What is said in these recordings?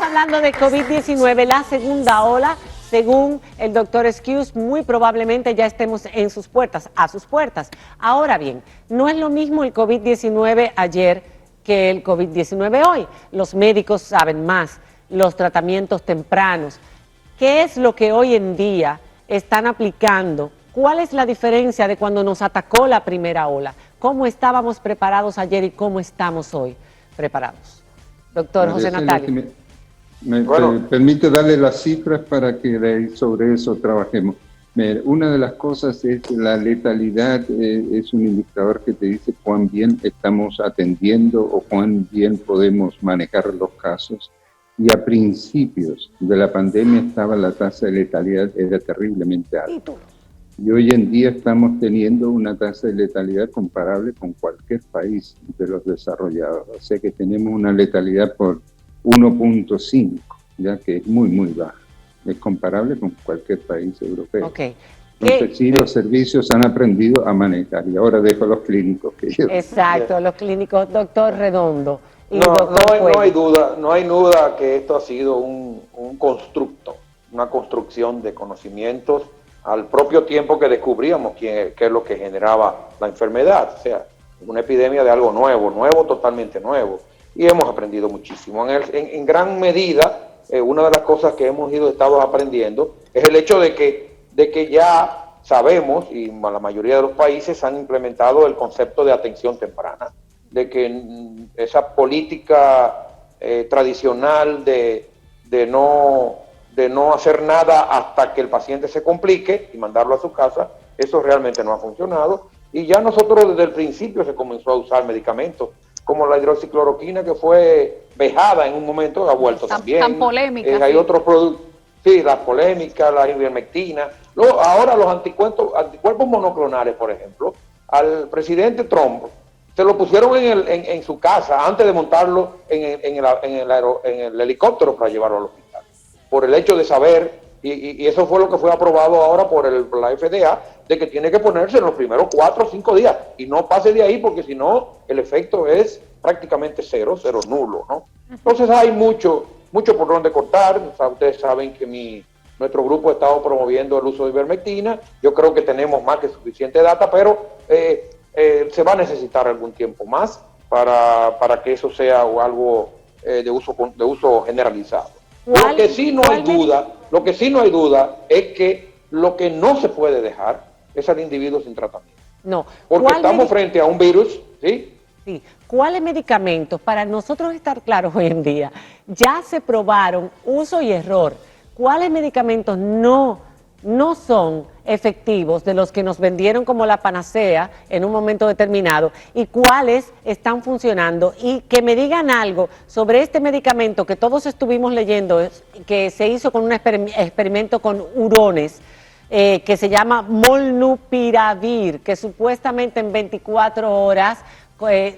hablando de COVID-19, la segunda ola. Según el doctor Excuse, muy probablemente ya estemos en sus puertas, a sus puertas. Ahora bien, no es lo mismo el COVID-19 ayer que el COVID-19 hoy. Los médicos saben más, los tratamientos tempranos. ¿Qué es lo que hoy en día están aplicando? ¿Cuál es la diferencia de cuando nos atacó la primera ola? ¿Cómo estábamos preparados ayer y cómo estamos hoy preparados? Doctor José Natalio. Me permite darle las cifras para que sobre eso trabajemos. Una de las cosas es que la letalidad es un indicador que te dice cuán bien estamos atendiendo o cuán bien podemos manejar los casos. Y a principios de la pandemia la tasa de letalidad era terriblemente alta. Y hoy en día estamos teniendo una tasa de letalidad comparable con cualquier país de los desarrollados. O sea que tenemos una letalidad por 1.5, ya que es muy, muy baja. Es comparable con cualquier país europeo. Okay. Entonces sí, los servicios han aprendido a manejar. Y ahora dejo a los clínicos que llevan. Exacto, los clínicos. Doctor Redondo. No hay duda que esto ha sido un constructo, una construcción de conocimientos al propio tiempo que descubríamos qué es lo que generaba la enfermedad. O sea, una epidemia de algo nuevo, totalmente nuevo. Y hemos aprendido muchísimo. En gran medida, una de las cosas que hemos estado aprendiendo es el hecho de que ya sabemos, y la mayoría de los países han implementado el concepto de atención temprana, de que esa política tradicional de no hacer nada hasta que el paciente se complique y mandarlo a su casa, eso realmente no ha funcionado. Y ya nosotros desde el principio se comenzó a usar medicamentos como la hidroxicloroquina, que fue vejada en un momento, ha vuelto también. Tan polémica. Hay otros productos, sí, las polémicas, la ivermectina. Ahora los anticuerpos monoclonales, por ejemplo, al presidente Trump se lo pusieron en su casa antes de montarlo en el helicóptero para llevarlo al hospital. Por el hecho de saber, y eso fue lo que fue aprobado ahora por la FDA, de que tiene que ponerse en los primeros 4 o 5 días y no pase de ahí, porque si no el efecto es prácticamente cero nulo, ¿no? Entonces hay mucho por donde cortar. O sea, ustedes saben que nuestro grupo ha estado promoviendo el uso de ivermectina. Yo creo que tenemos más que suficiente data, pero se va a necesitar algún tiempo más para que eso sea algo de uso generalizado. Lo que sí no hay duda es que lo que no se puede dejar es al individuo sin tratamiento. No. Porque estamos frente a un virus, ¿sí? Sí. ¿Cuáles medicamentos, para nosotros estar claros hoy en día, ya se probaron uso y error? ¿Cuáles medicamentos no son efectivos de los que nos vendieron como la panacea en un momento determinado y cuáles están funcionando? Y que me digan algo sobre este medicamento que todos estuvimos leyendo, que se hizo con un experimento con hurones, que se llama Molnupiravir, que supuestamente en 24 horas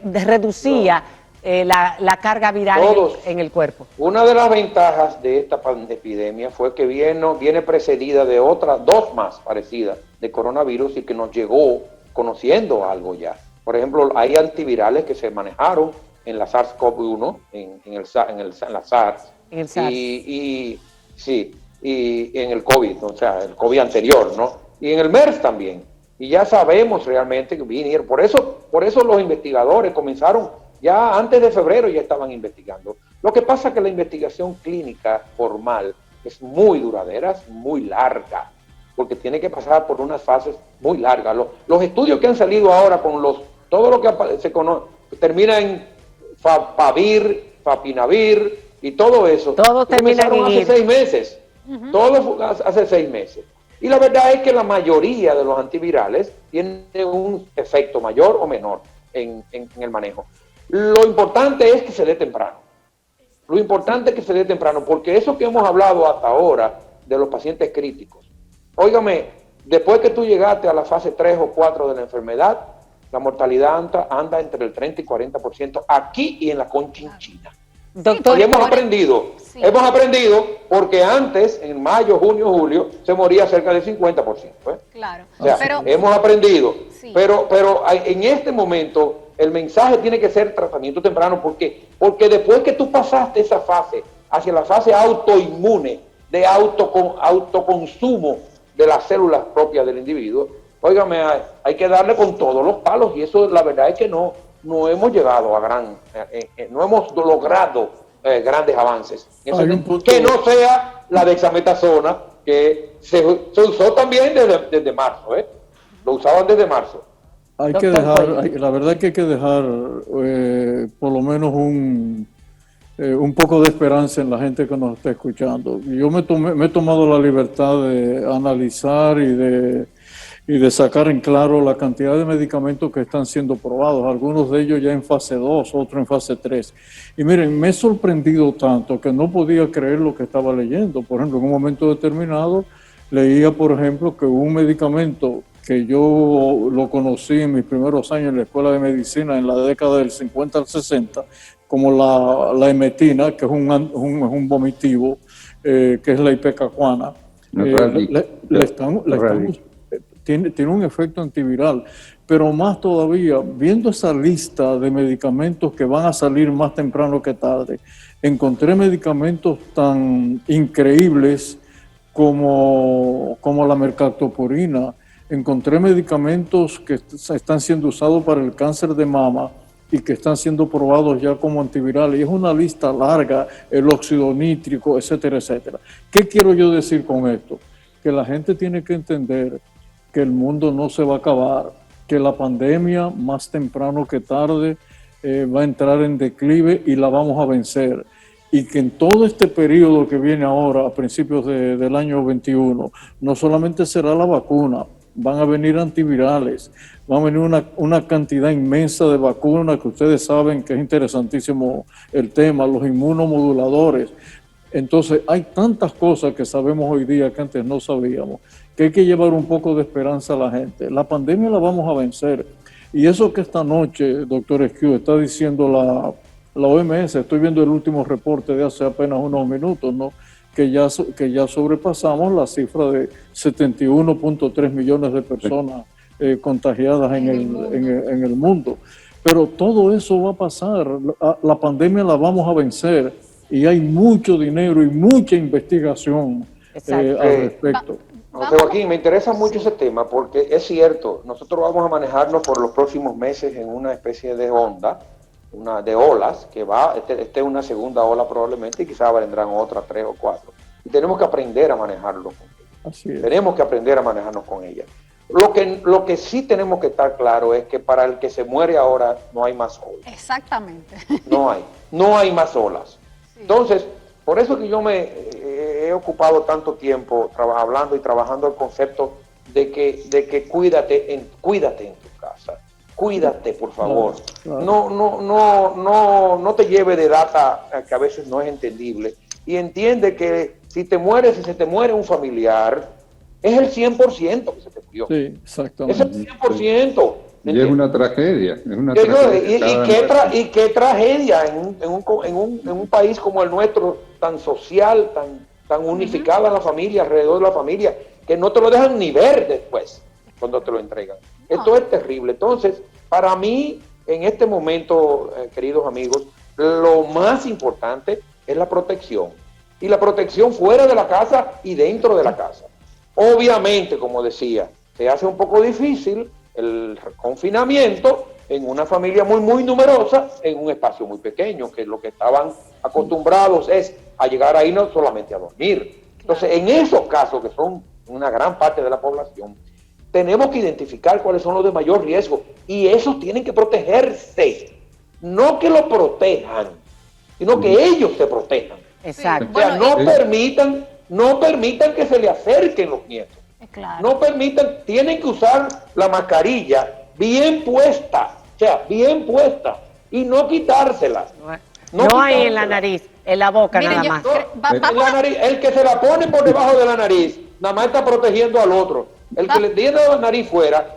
reducía la carga viral en el cuerpo. Una de las ventajas de esta epidemia fue que viene precedida de otras 2 más parecidas de coronavirus y que nos llegó conociendo algo ya. Por ejemplo, hay antivirales que se manejaron en la SARS-CoV-1, en la SARS. En el SARS. Y en el COVID, o sea, el COVID anterior, ¿no? Y en el MERS también. Y ya sabemos realmente que vinieron. Por eso los investigadores comenzaron, ya antes de febrero ya estaban investigando. Lo que pasa es que la investigación clínica formal es muy duradera, es muy larga, porque tiene que pasar por unas fases muy largas. Los estudios que han salido ahora con todo lo que se conoce, termina en Fapinavir y todo eso. Todo termina en hace 6 meses. Todo hace 6 meses. Y la verdad es que la mayoría de los antivirales tienen un efecto mayor o menor en el manejo. Lo importante es que se dé temprano. Porque eso que hemos hablado hasta ahora de los pacientes críticos, óigame, después que tú llegaste a la fase 3 o 4 de la enfermedad, la mortalidad anda entre el 30 y 40% aquí y en la Conchinchina. Doctor, y hemos aprendido porque antes, en mayo, junio, julio, se moría cerca del 50%. Claro. O sea, pero hemos aprendido. Sí. Pero en este momento, el mensaje tiene que ser tratamiento temprano, porque después que tú pasaste esa fase hacia la fase autoinmune, de autoconsumo de las células propias del individuo, óigame, hay que darle con todos los palos, y eso la verdad es que no hemos llegado a no hemos logrado grandes avances. Que no sea la dexametasona, que se usó también desde marzo, lo usaban desde marzo. Hay que dejar, la verdad que hay que dejar por lo menos un poco de esperanza en la gente que nos está escuchando. Yo me he tomado la libertad de analizar y de sacar en claro la cantidad de medicamentos que están siendo probados, algunos de ellos ya en fase 2, otros en fase 3. Y miren, me he sorprendido tanto que no podía creer lo que estaba leyendo. Por ejemplo, en un momento determinado leía, por ejemplo, que un medicamento que yo lo conocí en mis primeros años en la escuela de medicina en la década del 50 al 60, como la emetina, que es un vomitivo, que es la ipecacuana, tiene un efecto antiviral, pero más todavía, viendo esa lista de medicamentos que van a salir más temprano que tarde, encontré medicamentos tan increíbles como la mercaptopurina. Encontré medicamentos que están siendo usados para el cáncer de mama y que están siendo probados ya como antivirales. Y es una lista larga, el óxido nítrico, etcétera, etcétera. ¿Qué quiero yo decir con esto? Que la gente tiene que entender que el mundo no se va a acabar, que la pandemia más temprano que tarde va a entrar en declive y la vamos a vencer. Y que en todo este periodo que viene ahora, a principios del año 21, no solamente será la vacuna, van a venir antivirales, va a venir una cantidad inmensa de vacunas que ustedes saben que es interesantísimo el tema, los inmunomoduladores. Entonces hay tantas cosas que sabemos hoy día que antes no sabíamos, que hay que llevar un poco de esperanza a la gente. La pandemia la vamos a vencer. Y eso que esta noche, doctor Esquiu, está diciendo la OMS, estoy viendo el último reporte de hace apenas unos minutos, ¿no? Que ya sobrepasamos la cifra de 71.3 millones de personas contagiadas en el mundo. Pero todo eso va a pasar, la pandemia la vamos a vencer y hay mucho dinero y mucha investigación al respecto. Joaquín, me interesa mucho ese tema porque es cierto, nosotros vamos a manejarnos por los próximos meses en una especie de onda, de olas, que es una segunda ola probablemente, y quizás vendrán otras 3 o 4. Y tenemos que aprender a manejarlo con ella. Así es. Tenemos que aprender a manejarnos con ella. Lo que sí tenemos que estar claro es que para el que se muere ahora no hay más olas. Exactamente. No hay más olas. Sí. Entonces, por eso que yo me he ocupado tanto tiempo hablando y trabajando el concepto de que cuídate en tu casa. Cuídate, por favor. Claro. No te lleve de data que a veces no es entendible. Y entiende que si se te muere un familiar, es el 100% que se te murió. Sí, exactamente. Es el 100%. Y es una tragedia. Y qué tragedia en un país como el nuestro, tan social, tan unificada la familia, alrededor de la familia, que no te lo dejan ni ver después cuando te lo entregan. Esto es terrible. Entonces, para mí, en este momento, queridos amigos, lo más importante es la protección. Y la protección fuera de la casa y dentro de la casa. Obviamente, como decía, se hace un poco difícil el confinamiento en una familia muy, muy numerosa, en un espacio muy pequeño, que lo que estaban acostumbrados es a llegar ahí no solamente a dormir. Entonces, en esos casos, que son una gran parte de la población, tenemos que identificar cuáles son los de mayor riesgo y esos tienen que protegerse, no que lo protejan, sino que ellos se protejan. Exacto. O sea, no permitan que se le acerquen los nietos. Claro. No permitan, tienen que usar la mascarilla bien puesta, y no quitársela. No hay en la nariz, en la boca. Miren, nada más. En la nariz, el que se la pone por debajo de la nariz, nada más está protegiendo al otro. El que le tiene la nariz fuera,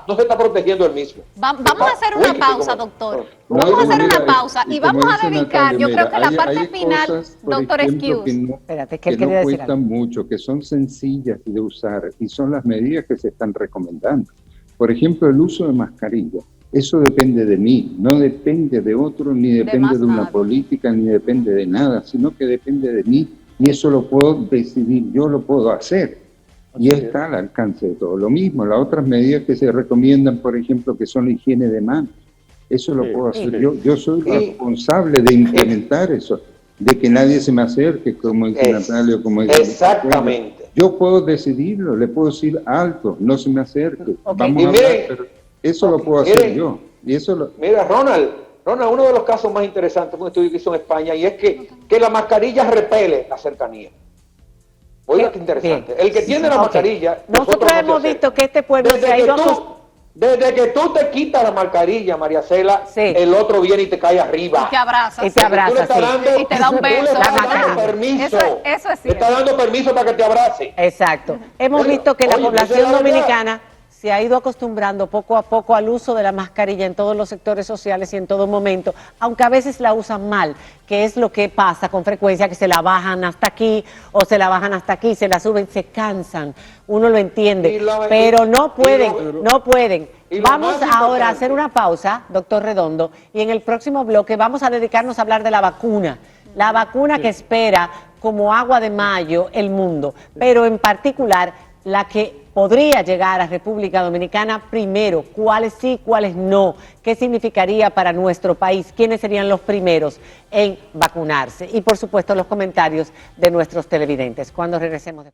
no se está protegiendo él mismo. Vamos a hacer una pausa, doctor. Vamos a hacer una pausa y vamos a dedicar, yo creo que la parte final, doctor Esquiu. Que no cuestan mucho, que son sencillas de usar y son las medidas que se están recomendando. Por ejemplo, el uso de mascarilla. Eso depende de mí, no depende de otro, ni depende de una nada. política, ni depende de nada, sino que depende de mí, y eso lo puedo decidir, yo lo puedo hacer, y está al alcance de todo. Lo mismo, las otras medidas que se recomiendan, por ejemplo, que son la higiene de manos, eso lo puedo hacer yo soy responsable de implementar eso, de que nadie se me acerque, como dice Natalia, como dice exactamente. Yo puedo decidirlo, le puedo decir alto, no se me acerque, vamos Y a hablar, pero eso lo puedo hacer yo. Y eso Mira, Ronald, uno de los casos más interesantes fue un estudio que hizo en España, y es que la mascarilla repele la cercanía. Oiga, qué interesante. El que tiene la mascarilla... Nosotros hemos visto que este pueblo se ha ido Desde que tú te quitas la mascarilla, María Cela, el otro viene y te cae arriba. Y te abraza. Y te abraza, y te da un beso. Tú le estás dando permiso. Eso es cierto. Le estás dando permiso para que te abrace. Exacto. Hemos visto que la población dominicana se ha ido acostumbrando poco a poco al uso de la mascarilla en todos los sectores sociales y en todo momento, aunque a veces la usan mal, que es lo que pasa con frecuencia, que se la bajan hasta aquí o se la bajan hasta aquí, se la suben, se cansan, uno lo entiende, pero no pueden. Vamos ahora a hacer una pausa, doctor Redondo, y en el próximo bloque vamos a dedicarnos a hablar de la vacuna que espera como agua de mayo el mundo, pero en particular la que podría llegar a República Dominicana primero, cuáles sí, cuáles no, qué significaría para nuestro país, quiénes serían los primeros en vacunarse y por supuesto los comentarios de nuestros televidentes. Cuando regresemos de